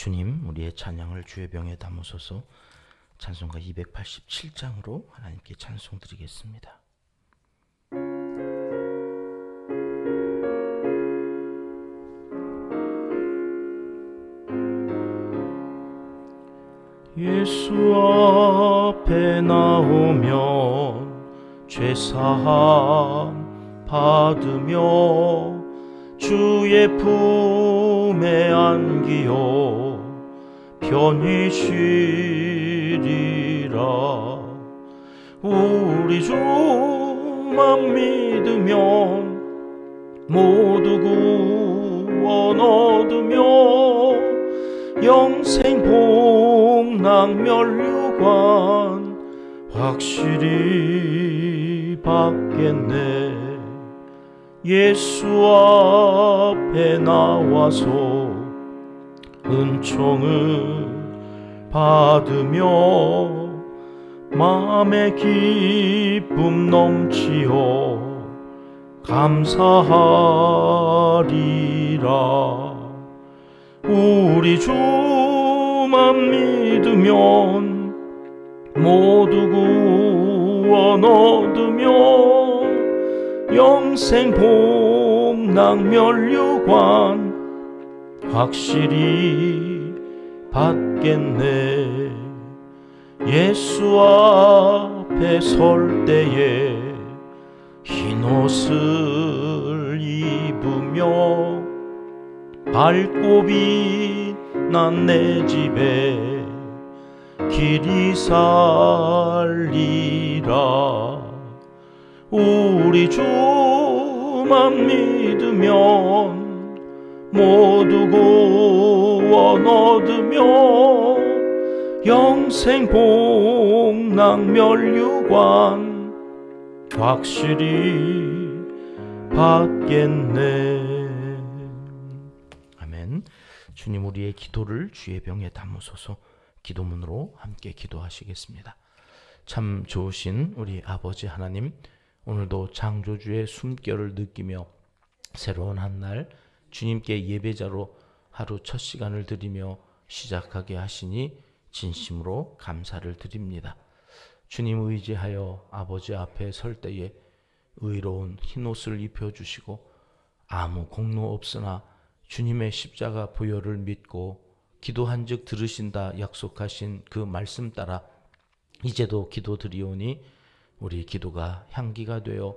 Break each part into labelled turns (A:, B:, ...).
A: 주님, 우리의 찬양을 주의 병에 담으소서. 찬송가 287장으로 하나님께 찬송 드리겠습니다. 예수 앞에 나오면 죄사함 받으며 주의 품에 안기어 편히 쉬리라. 우리 주만 믿으면 모두 구원 얻으며 영생 복락 면류관 확실히 받겠네. 예수 앞에 나와서 은총을 받으며 마음의 기쁨 넘치어 감사하리라. 우리 주만 믿으면 모두 구원 얻으며 영생 복락 면류관 확실히 받겠네. 예수 앞에 설 때에 흰옷을 입으며 밝고 빛난 내 집에 길이 살리라. 우리 주만 믿으면 모두 구원 얻으며 영생 복락 면류관 확실히 받겠네. 아멘. 주님, 우리의 기도를 주의 병에 담으소서. 기도문으로 함께 기도하시겠습니다. 참 좋으신 우리 아버지 하나님, 오늘도 창조주의 숨결을 느끼며 새로운 한 날 주님께 예배자로 하루 첫 시간을 드리며 시작하게 하시니 진심으로 감사를 드립니다. 주님 의지하여 아버지 앞에 설 때에 의로운 흰옷을 입혀주시고 아무 공로 없으나 주님의 십자가 보혈을 믿고 기도한 즉 들으신다 약속하신 그 말씀 따라 이제도 기도드리오니 우리 기도가 향기가 되어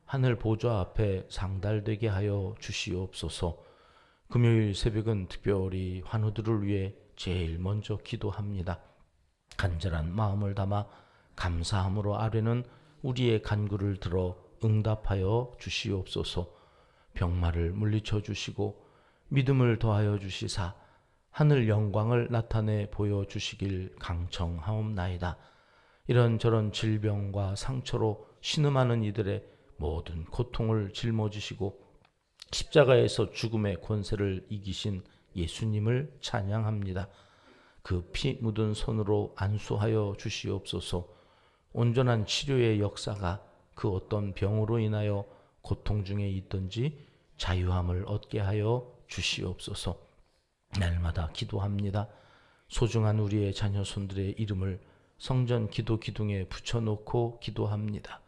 A: 하늘 보좌 앞에 상달되게 하여 주시옵소서. 금요일 새벽은 특별히 환우들을 위해 제일 먼저 기도합니다. 간절한 마음을 담아 감사함으로 아뢰는 우리의 간구를 들어 응답하여 주시옵소서. 병마를 물리쳐 주시고 믿음을 더하여 주시사 하늘 영광을 나타내 보여주시길 강청하옵나이다. 이런저런 질병과 상처로 신음하는 이들의 모든 고통을 짊어지시고 십자가에서 죽음의 권세를 이기신 예수님을 찬양합니다. 그 피 묻은 손으로 안수하여 주시옵소서. 온전한 치료의 역사가 그 어떤 병으로 인하여 고통 중에 있든지 자유함을 얻게 하여 주시옵소서. 날마다 기도합니다. 소중한 우리의 자녀손들의 이름을 성전 기도 기둥에 붙여놓고 기도합니다.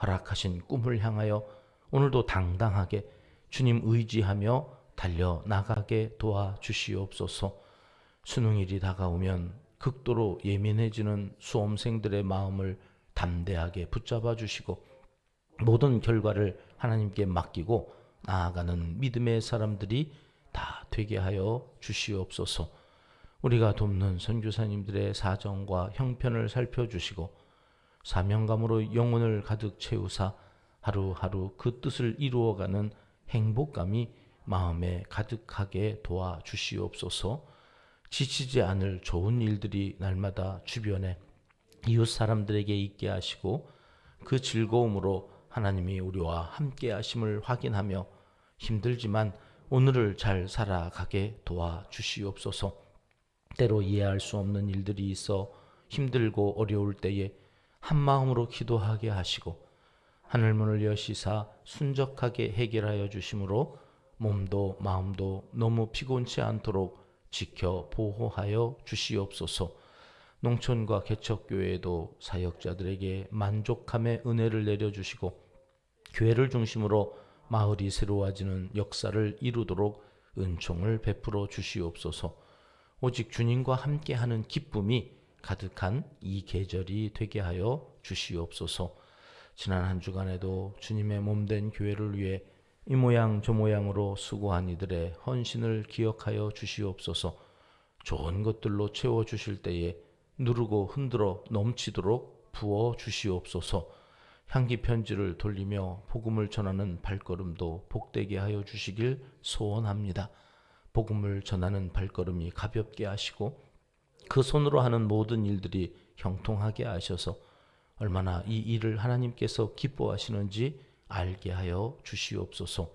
A: 허락하신 꿈을 향하여 오늘도 당당하게 주님 의지하며 달려나가게 도와주시옵소서. 수능일이 다가오면 극도로 예민해지는 수험생들의 마음을 담대하게 붙잡아 주시고 모든 결과를 하나님께 맡기고 나아가는 믿음의 사람들이 다 되게 하여 주시옵소서. 우리가 돕는 선교사님들의 사정과 형편을 살펴주시고 사명감으로 영혼을 가득 채우사 하루하루 그 뜻을 이루어가는 행복감이 마음에 가득하게 도와주시옵소서. 지치지 않을 좋은 일들이 날마다 주변에 이웃 사람들에게 있게 하시고 그 즐거움으로 하나님이 우리와 함께 하심을 확인하며 힘들지만 오늘을 잘 살아가게 도와주시옵소서. 때로 이해할 수 없는 일들이 있어 힘들고 어려울 때에 한 마음으로 기도하게 하시고 하늘문을 여시사 순적하게 해결하여 주심으로 몸도 마음도 너무 피곤치 않도록 지켜 보호하여 주시옵소서. 농촌과 개척교회에도 사역자들에게 만족함의 은혜를 내려주시고 교회를 중심으로 마을이 새로워지는 역사를 이루도록 은총을 베풀어 주시옵소서. 오직 주님과 함께하는 기쁨이 가득한 이 계절이 되게 하여 주시옵소서. 지난 한 주간에도 주님의 몸된 교회를 위해 이 모양 저 모양으로 수고한 이들의 헌신을 기억하여 주시옵소서. 좋은 것들로 채워주실 때에 누르고 흔들어 넘치도록 부어 주시옵소서. 향기 편지를 돌리며 복음을 전하는 발걸음도 복되게 하여 주시길 소원합니다. 복음을 전하는 발걸음이 가볍게 하시고 그 손으로 하는 모든 일들이 형통하게 하셔서 얼마나 이 일을 하나님께서 기뻐하시는지 알게 하여 주시옵소서.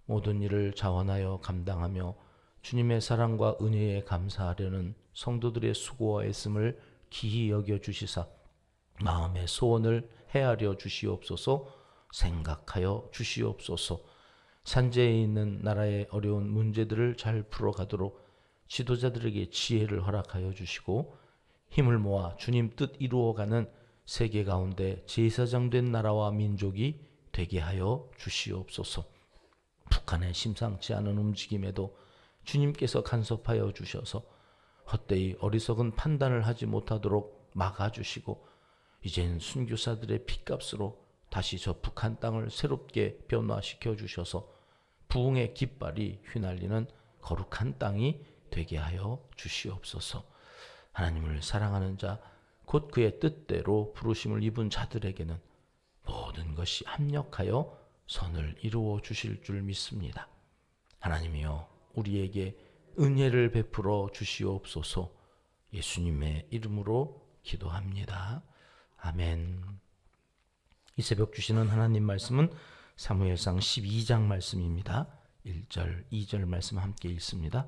A: 모든 일을 자원하여 감당하며 주님의 사랑과 은혜에 감사하려는 성도들의 수고와 애씀을 기히 여겨 주시사 마음의 소원을 헤아려 주시옵소서. 생각하여 주시옵소서. 산재에 있는 나라의 어려운 문제들을 잘 풀어가도록 지도자들에게 지혜를 허락하여 주시고 힘을 모아 주님 뜻 이루어가는 세계 가운데 제사장된 나라와 민족이 되게 하여 주시옵소서. 북한의 심상치 않은 움직임에도 주님께서 간섭하여 주셔서 헛되이 어리석은 판단을 하지 못하도록 막아주시고 이젠 순교사들의 핏값으로 다시 저 북한 땅을 새롭게 변화시켜 주셔서 부흥의 깃발이 휘날리는 거룩한 땅이 되게 하여 주시옵소서. 하나님을 사랑하는 자, 곧 그의 뜻대로 부르심을 입은 자들에게는 모든 것이 합력하여 선을 이루어 주실 줄 믿습니다. 하나님이여 우리에게 은혜를 베풀어 주시옵소서. 예수님의 이름으로 기도합니다. 아멘. 이 새벽 주시는 하나님 말씀은 사무엘상 12장 말씀입니다. 1절, 2절 말씀 함께 읽습니다.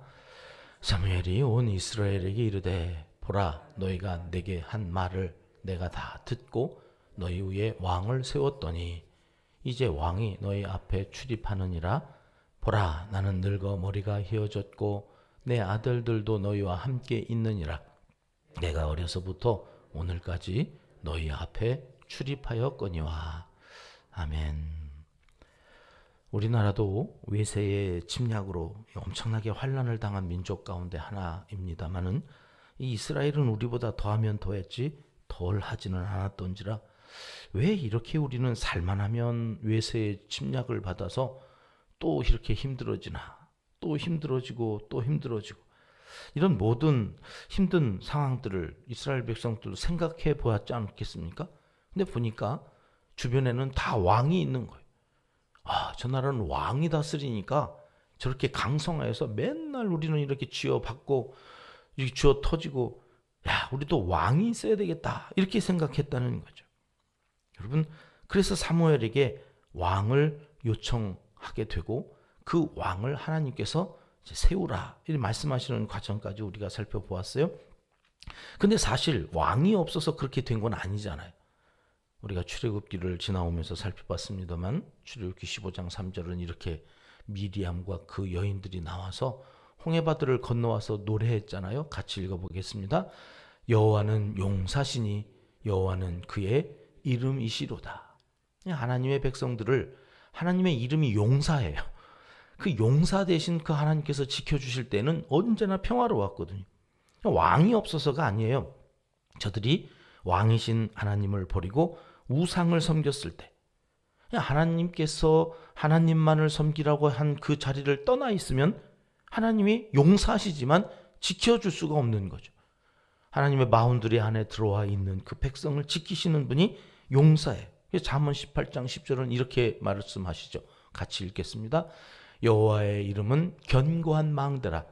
A: 사무엘이 온 이스라엘에게 이르되 보라 너희가 내게 한 말을 내가 다 듣고 너희 위에 왕을 세웠더니 이제 왕이 너희 앞에 출입하느니라. 보라 나는 늙어 머리가 휘어졌고 내 아들들도 너희와 함께 있느니라. 내가 어려서부터 오늘까지 너희 앞에 출입하였거니와. 아멘. 우리나라도 외세의 침략으로 엄청나게 환난을 당한 민족 가운데 하나입니다마는 이 이스라엘은 우리보다 더하면 더했지 덜 하지는 않았던지라 왜 이렇게 우리는 살만하면 외세의 침략을 받아서 또 이렇게 힘들어지나, 또 힘들어지고 또 힘들어지고 이런 모든 힘든 상황들을 이스라엘 백성들도 생각해 보았지 않겠습니까? 근데 보니까 주변에는 다 왕이 있는 거예요. 아, 저 나라는 왕이 다스리니까 저렇게 강성하여서 맨날 우리는 이렇게 쥐어받고 이렇게 쥐어 터지고 야, 우리도 왕이 있어야 되겠다 이렇게 생각했다는 거죠. 여러분, 그래서 사무엘에게 왕을 요청하게 되고 그 왕을 하나님께서 이제 세우라 이렇게 말씀하시는 과정까지 우리가 살펴보았어요. 근데 사실 왕이 없어서 그렇게 된 건 아니잖아요. 우리가 출애굽기를 지나오면서 살펴봤습니다만 출애굽기 15장 3절은 이렇게 미리암과 그 여인들이 나와서 홍해바다를 건너와서 노래했잖아요. 같이 읽어보겠습니다. 여호와는 용사시니 여호와는 그의 이름이시로다. 하나님의 백성들을 하나님의 이름이 용사예요. 그 용사 대신 그 하나님께서 지켜주실 때는 언제나 평화로웠거든요. 왕이 없어서가 아니에요. 저들이 왕이신 하나님을 버리고 우상을 섬겼을 때 하나님께서 하나님만을 섬기라고 한 그 자리를 떠나 있으면 하나님이 용사시지만 지켜줄 수가 없는 거죠. 하나님의 마운드리 안에 들어와 있는 그 백성을 지키시는 분이 용사예요. 잠언 18장 10절은 이렇게 말씀하시죠. 같이 읽겠습니다. 여호와의 이름은 견고한 망대라.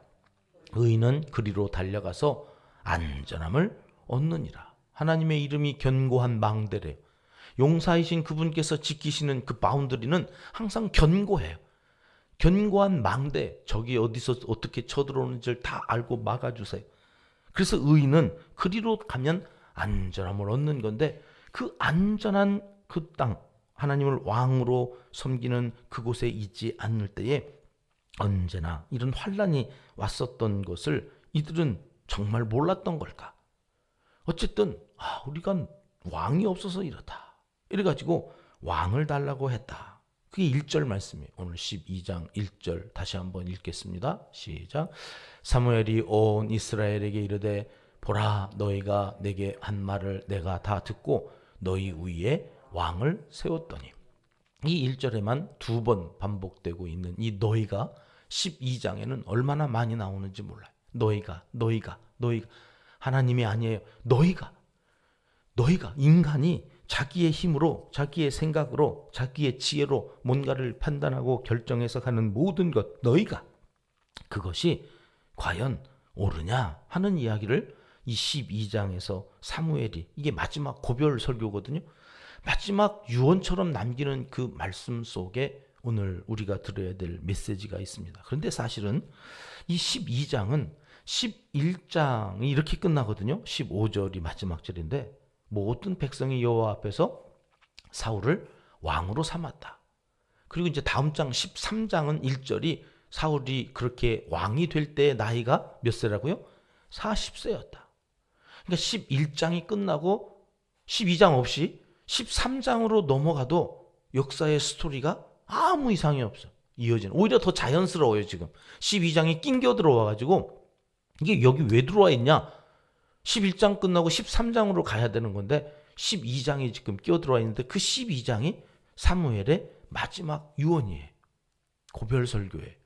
A: 의인은 그리로 달려가서 안전함을 얻느니라. 하나님의 이름이 견고한 망대래요. 용사이신 그분께서 지키시는 그 바운더리는 항상 견고해요. 견고한 망대, 적이 어디서 어떻게 쳐들어오는지를 다 알고 막아주세요. 그래서 의인은 그리로 가면 안전함을 얻는 건데 그 안전한 그 땅, 하나님을 왕으로 섬기는 그곳에 있지 않을 때에 언제나 이런 환란이 왔었던 것을 이들은 정말 몰랐던 걸까? 어쨌든 우리가 왕이 없어서 이렇다. 이래가지고 왕을 달라고 했다. 그게 1절 말씀이에요. 오늘 12장 1절 다시 한번 읽겠습니다. 시작. 사무엘이 온 이스라엘에게 이르되 보라, 너희가 내게 한 말을 내가 다 듣고 너희 위에 왕을 세웠더니, 이 1절에만 2번 반복되고 있는 이 너희가 12장에는 얼마나 많이 나오는지 몰라요. 너희가 하나님이 아니에요. 너희가 인간이 자기의 힘으로, 자기의 생각으로, 자기의 지혜로 뭔가를 판단하고 결정해서 하는 모든 것, 너희가 그것이 과연 옳으냐 하는 이야기를 이 12장에서 사무엘이, 이게 마지막 고별 설교거든요. 마지막 유언처럼 남기는 그 말씀 속에 오늘 우리가 들어야 될 메시지가 있습니다. 그런데 사실은 이 12장은 11장이 이렇게 끝나거든요. 15절이 마지막 절인데, 모든 백성이 여호와 앞에서 사울을 왕으로 삼았다. 그리고 이제 다음 장 13장은 1절이 사울이 그렇게 왕이 될 때 나이가 몇 세라고요? 40세였다. 그러니까 11장이 끝나고 12장 없이 13장으로 넘어가도 역사의 스토리가 아무 이상이 없어. 이어지는. 오히려 더 자연스러워요, 지금. 12장이 낑겨 들어와가지고, 이게 여기 왜 들어와 있냐? 11장 끝나고 13장으로 가야 되는 건데 12장이 지금 끼어 들어와 있는데, 그 12장이 사무엘의 마지막 유언이에요. 고별 설교에.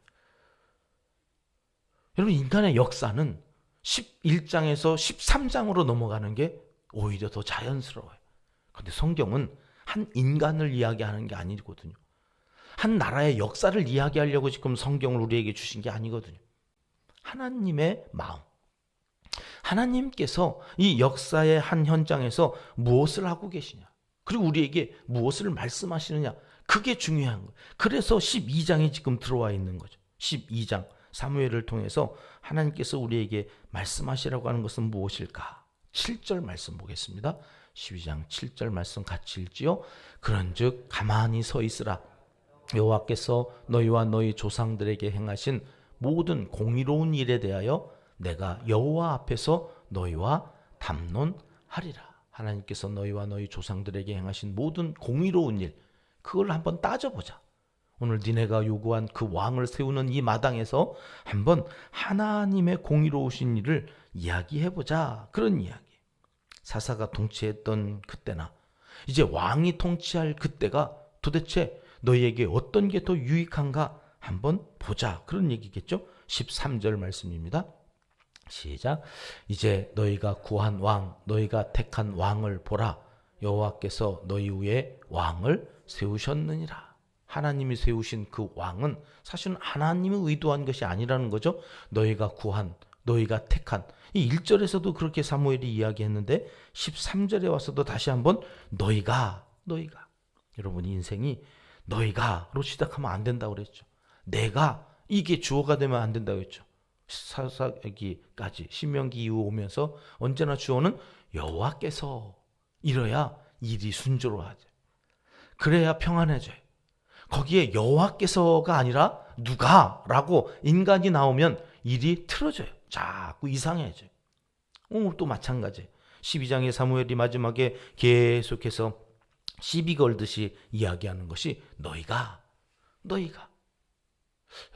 A: 여러분, 인간의 역사는 11장에서 13장으로 넘어가는 게 오히려 더 자연스러워요. 그런데 성경은 한 인간을 이야기하는 게 아니거든요. 한 나라의 역사를 이야기하려고 지금 성경을 우리에게 주신 게 아니거든요. 하나님의 마음. 하나님께서 이 역사의 한 현장에서 무엇을 하고 계시냐, 그리고 우리에게 무엇을 말씀하시느냐, 그게 중요한 거예요. 그래서 12장이 지금 들어와 있는 거죠. 12장 사무엘을 통해서 하나님께서 우리에게 말씀하시라고 하는 것은 무엇일까? 7절 말씀 보겠습니다. 12장 7절 말씀 같이 읽지요. 그런즉 가만히 서 있으라. 여호와께서 너희와 너희 조상들에게 행하신 모든 공의로운 일에 대하여 내가 여호와 앞에서 너희와 담론하리라. 하나님께서 너희와 너희 조상들에게 행하신 모든 공의로운 일, 그걸 한번 따져보자. 오늘 니네가 요구한 그 왕을 세우는 이 마당에서 한번 하나님의 공의로우신 일을 이야기해보자. 그런 이야기. 사사가 통치했던 그때나 이제 왕이 통치할 그때가 도대체 너희에게 어떤 게 더 유익한가 한번 보자. 그런 얘기겠죠. 13절 말씀입니다. 시작. 이제 너희가 구한 왕, 너희가 택한 왕을 보라. 여호와께서 너희 위에 왕을 세우셨느니라. 하나님이 세우신 그 왕은 사실은 하나님이 의도한 것이 아니라는 거죠. 너희가 구한, 너희가 택한. 이 1절에서도 그렇게 사무엘이 이야기했는데 13절에 와서도 다시 한번 너희가. 여러분, 인생이 너희가로 시작하면 안 된다고 그랬죠. 내가, 이게 주어가 되면 안 된다고 했죠. 사사기까지 신명기 이후 오면서 언제나 주어는 여호와께서, 이래야 일이 순조로워하죠. 그래야 평안해져요. 거기에 여호와께서가 아니라 누가라고 인간이 나오면 일이 틀어져요. 자꾸 이상해져요. 오늘 또 마찬가지. 12장의 사무엘이 마지막에 계속해서 시비 걸듯이 이야기하는 것이 너희가.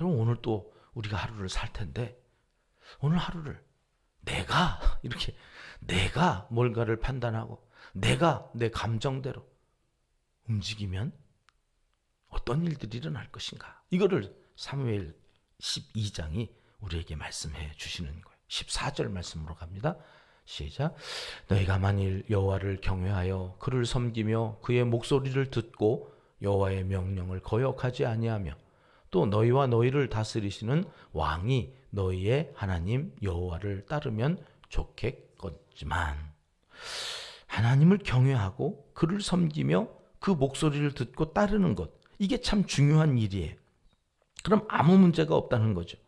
A: 여러분, 오늘 또 우리가 하루를 살 텐데, 오늘 하루를 내가 뭔가를 판단하고 내가 내 감정대로 움직이면 어떤 일들이 일어날 것인가, 이거를 사무엘 12장이 우리에게 말씀해 주시는 거예요. 14절 말씀으로 갑니다. 시작. 너희가 만일 여호와를 경외하여 그를 섬기며 그의 목소리를 듣고 여호와의 명령을 거역하지 아니하며 또 너희와 너희를 다스리시는 왕이 너희의 하나님 여호와를 따르면 좋겠거니와. 하나님을 경외하고 그를 섬기며 그 목소리를 듣고 따르는 것, 이게 참 중요한 일이에요. 그럼 아무 문제가 없다는 거죠.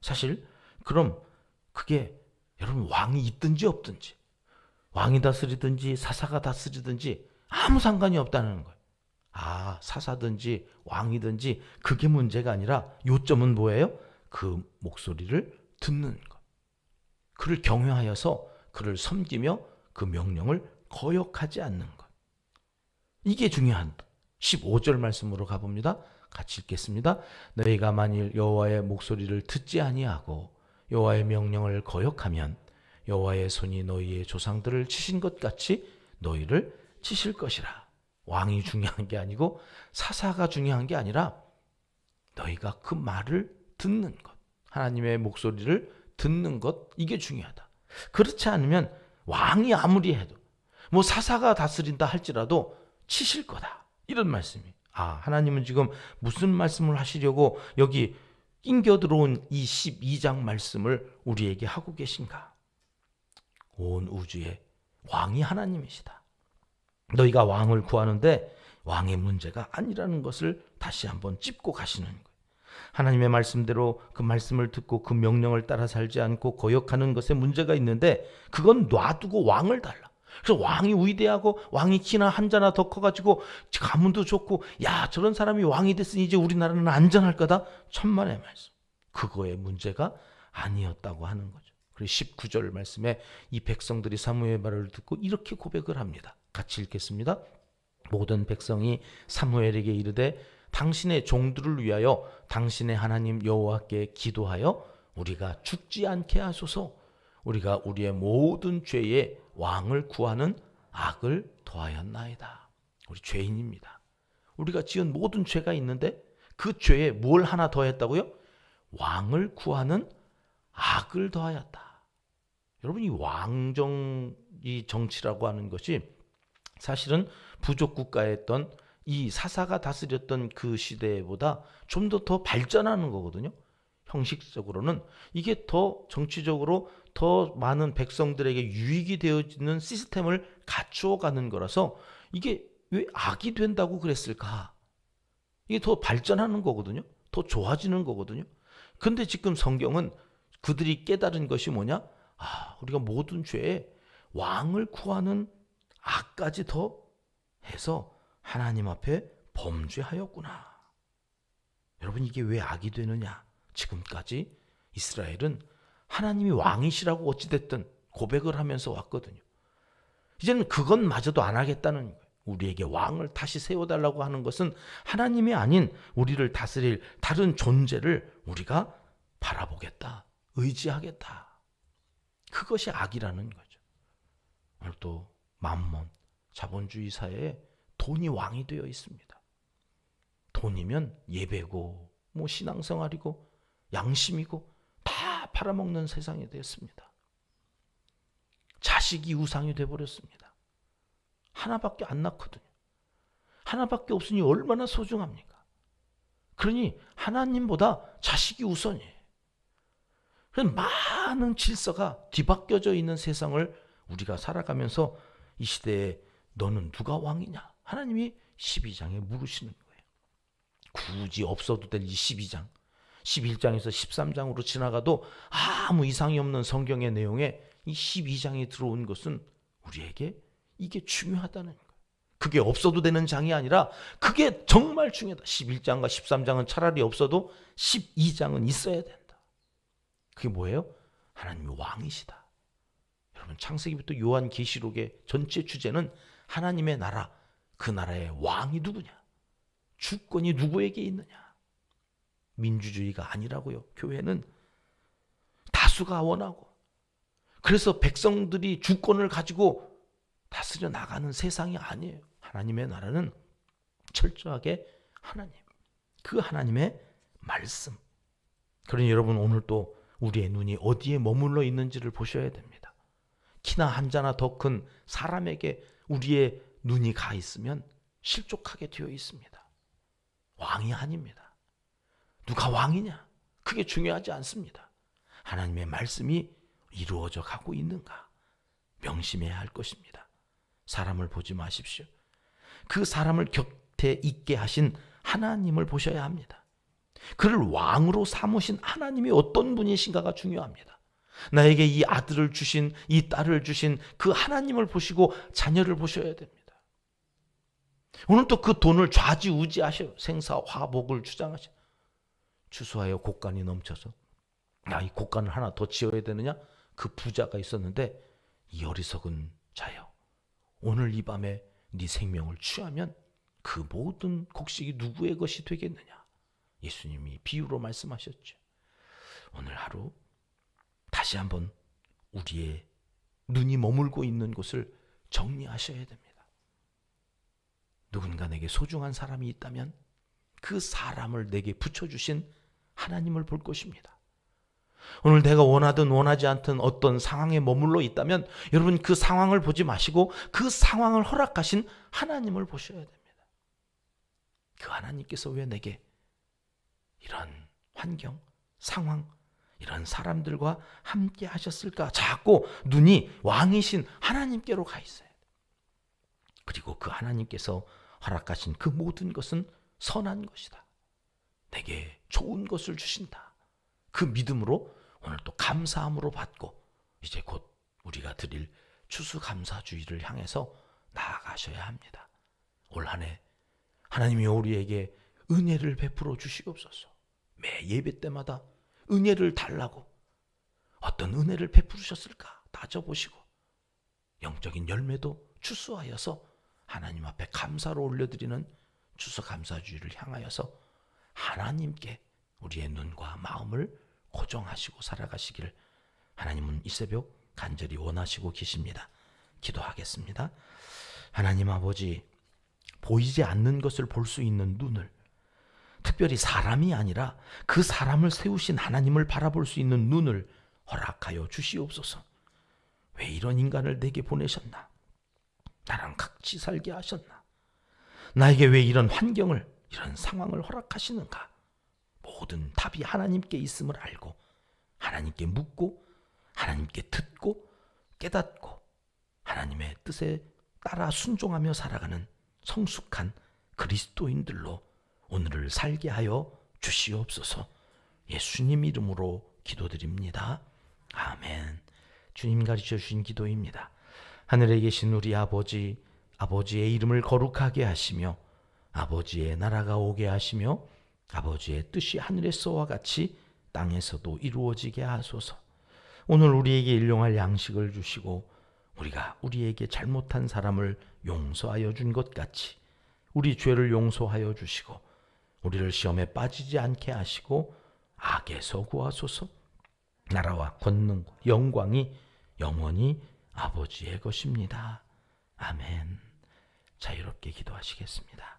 A: 사실 그럼 그게 여러분 왕이 있든지 없든지, 왕이 다스리든지 사사가 다스리든지 아무 상관이 없다는 거예요. 사사든지 왕이든지 그게 문제가 아니라 요점은 뭐예요? 그 목소리를 듣는 것. 그를 경외하여서 그를 섬기며 그 명령을 거역하지 않는 것. 이게 중요한 15절 말씀으로 가봅니다. 같이 읽겠습니다. 너희가 만일 여호와의 목소리를 듣지 아니하고 여호와의 명령을 거역하면 여호와의 손이 너희의 조상들을 치신 것 같이 너희를 치실 것이라. 왕이 중요한 게 아니고 사사가 중요한 게 아니라 너희가 그 말을 듣는 것, 하나님의 목소리를 듣는 것, 이게 중요하다. 그렇지 않으면 왕이 아무리 해도 사사가 다스린다 할지라도 치실 거다. 이런 말씀이. 하나님은 지금 무슨 말씀을 하시려고 여기 낑겨 들어온 이 12장 말씀을 우리에게 하고 계신가? 온 우주의 왕이 하나님이시다. 너희가 왕을 구하는데 왕의 문제가 아니라는 것을 다시 한번 짚고 가시는 거예요. 하나님의 말씀대로 그 말씀을 듣고 그 명령을 따라 살지 않고 거역하는 것에 문제가 있는데 그건 놔두고 왕을 달라. 그래서 왕이 위대하고 왕이 키나 한자나 더 커가지고 가문도 좋고 저런 사람이 왕이 됐으니 이제 우리나라는 안전할 거다. 천만의 말씀. 그거의 문제가 아니었다고 하는 거죠. 그리고 19절 말씀에 이 백성들이 사무엘의 말을 듣고 이렇게 고백을 합니다. 같이 읽겠습니다. 모든 백성이 사무엘에게 이르되 당신의 종들을 위하여 당신의 하나님 여호와께 기도하여 우리가 죽지 않게 하소서. 우리가 우리의 모든 죄에 왕을 구하는 악을 더하였나이다. 우리 죄인입니다. 우리가 지은 모든 죄가 있는데 그 죄에 뭘 하나 더했다고요? 왕을 구하는 악을 더하였다. 여러분, 이 왕정이 정치라고 하는 것이 사실은 부족 국가에 했던 이 사사가 다스렸던 그 시대보다 좀 더 발전하는 거거든요. 형식적으로는 이게 더 정치적으로 더 많은 백성들에게 유익이 되어지는 시스템을 갖추어가는 거라서 이게 왜 악이 된다고 그랬을까? 이게 더 발전하는 거거든요. 더 좋아지는 거거든요. 근데 지금 성경은 그들이 깨달은 것이 뭐냐? 우리가 모든 죄에 왕을 구하는 악까지 더 해서 하나님 앞에 범죄하였구나. 여러분, 이게 왜 악이 되느냐? 지금까지 이스라엘은 하나님이 왕이시라고 어찌됐든 고백을 하면서 왔거든요. 이제는 그것마저도 안 하겠다는 거예요. 우리에게 왕을 다시 세워달라고 하는 것은 하나님이 아닌 우리를 다스릴 다른 존재를 우리가 바라보겠다, 의지하겠다. 그것이 악이라는 거죠. 오늘 또 만몬, 자본주의 사회에 돈이 왕이 되어 있습니다. 돈이면 예배고 신앙생활이고 양심이고 다 팔아먹는 세상이 되었습니다. 자식이 우상이 되어버렸습니다. 하나밖에 안 낳거든요. 하나밖에 없으니 얼마나 소중합니까? 그러니 하나님보다 자식이 우선이에요. 그래서 많은 질서가 뒤바뀌어져 있는 세상을 우리가 살아가면서 이 시대에 너는 누가 왕이냐? 하나님이 12장에 물으시는 거예요. 굳이 없어도 될 이 12장. 11장에서 13장으로 지나가도 아무 이상이 없는 성경의 내용에 이 12장이 들어온 것은 우리에게 이게 중요하다는 거예요. 그게 없어도 되는 장이 아니라 그게 정말 중요하다. 11장과 13장은 차라리 없어도 12장은 있어야 된다. 그게 뭐예요? 하나님이 왕이시다. 여러분, 창세기부터 요한계시록의 전체 주제는 하나님의 나라, 그 나라의 왕이 누구냐? 주권이 누구에게 있느냐? 민주주의가 아니라고요. 교회는 다수가 원하고, 그래서 백성들이 주권을 가지고 다스려 나가는 세상이 아니에요. 하나님의 나라는 철저하게 하나님, 그 하나님의 말씀. 그러니 여러분, 오늘 또 우리의 눈이 어디에 머물러 있는지를 보셔야 됩니다. 키나 한자나 더 큰 사람에게 우리의 눈이 가 있으면 실족하게 되어 있습니다. 왕이 아닙니다. 누가 왕이냐? 그게 중요하지 않습니다. 하나님의 말씀이 이루어져 가고 있는가? 명심해야 할 것입니다. 사람을 보지 마십시오. 그 사람을 곁에 있게 하신 하나님을 보셔야 합니다. 그를 왕으로 삼으신 하나님이 어떤 분이신가가 중요합니다. 나에게 이 아들을 주신, 이 딸을 주신 그 하나님을 보시고 자녀를 보셔야 됩니다. 오늘 또 그 돈을 좌지우지하셔. 생사 화복을 주장하셔. 추수하여 곡간이 넘쳐서 이 곡간을 하나 더 지어야 되느냐? 그 부자가 있었는데 이 어리석은 자여, 오늘 이 밤에 네 생명을 취하면 그 모든 곡식이 누구의 것이 되겠느냐? 예수님이 비유로 말씀하셨죠. 오늘 하루 다시 한번 우리의 눈이 머물고 있는 곳을 정리하셔야 됩니다. 누군가 내게 소중한 사람이 있다면 그 사람을 내게 붙여주신 하나님을 볼 것입니다. 오늘 내가 원하든 원하지 않든 어떤 상황에 머물러 있다면 여러분 그 상황을 보지 마시고 그 상황을 허락하신 하나님을 보셔야 됩니다. 그 하나님께서 왜 내게 이런 환경, 상황, 이런 사람들과 함께 하셨을까? 자꾸 눈이 왕이신 하나님께로 가 있어요. 그리고 그 하나님께서 허락하신 그 모든 것은 선한 것이다. 내게 좋은 것을 주신다. 그 믿음으로 오늘 또 감사함으로 받고 이제 곧 우리가 드릴 추수감사주의를 향해서 나아가셔야 합니다. 올 한 해 하나님이 우리에게 은혜를 베풀어 주시옵소서. 매 예배 때마다 은혜를 달라고 어떤 은혜를 베푸셨을까 따져보시고 영적인 열매도 추수하여서 하나님 앞에 감사로 올려드리는 추수감사주의를 향하여서 하나님께 우리의 눈과 마음을 고정하시고 살아가시기를 하나님은 이 새벽 간절히 원하시고 계십니다. 기도하겠습니다. 하나님 아버지, 보이지 않는 것을 볼 수 있는 눈을, 특별히 사람이 아니라 그 사람을 세우신 하나님을 바라볼 수 있는 눈을 허락하여 주시옵소서. 왜 이런 인간을 내게 보내셨나? 나랑 같이 살게 하셨나? 나에게 왜 이런 환경을, 이런 상황을 허락하시는가? 모든 답이 하나님께 있음을 알고 하나님께 묻고 하나님께 듣고 깨닫고 하나님의 뜻에 따라 순종하며 살아가는 성숙한 그리스도인들로 오늘을 살게 하여 주시옵소서. 예수님 이름으로 기도드립니다. 아멘. 주님 가르쳐 주신 기도입니다. 하늘에 계신 우리 아버지, 아버지의 이름을 거룩하게 하시며 아버지의 나라가 오게 하시며 아버지의 뜻이 하늘에서와 같이 땅에서도 이루어지게 하소서. 오늘 우리에게 일용할 양식을 주시고 우리가 우리에게 잘못한 사람을 용서하여 준 것 같이 우리 죄를 용서하여 주시고 우리를 시험에 빠지지 않게 하시고 악에서 구하소서. 나라와 권능과 영광이 영원히 아버지의 것입니다. 아멘. 자유롭게 기도하시겠습니다.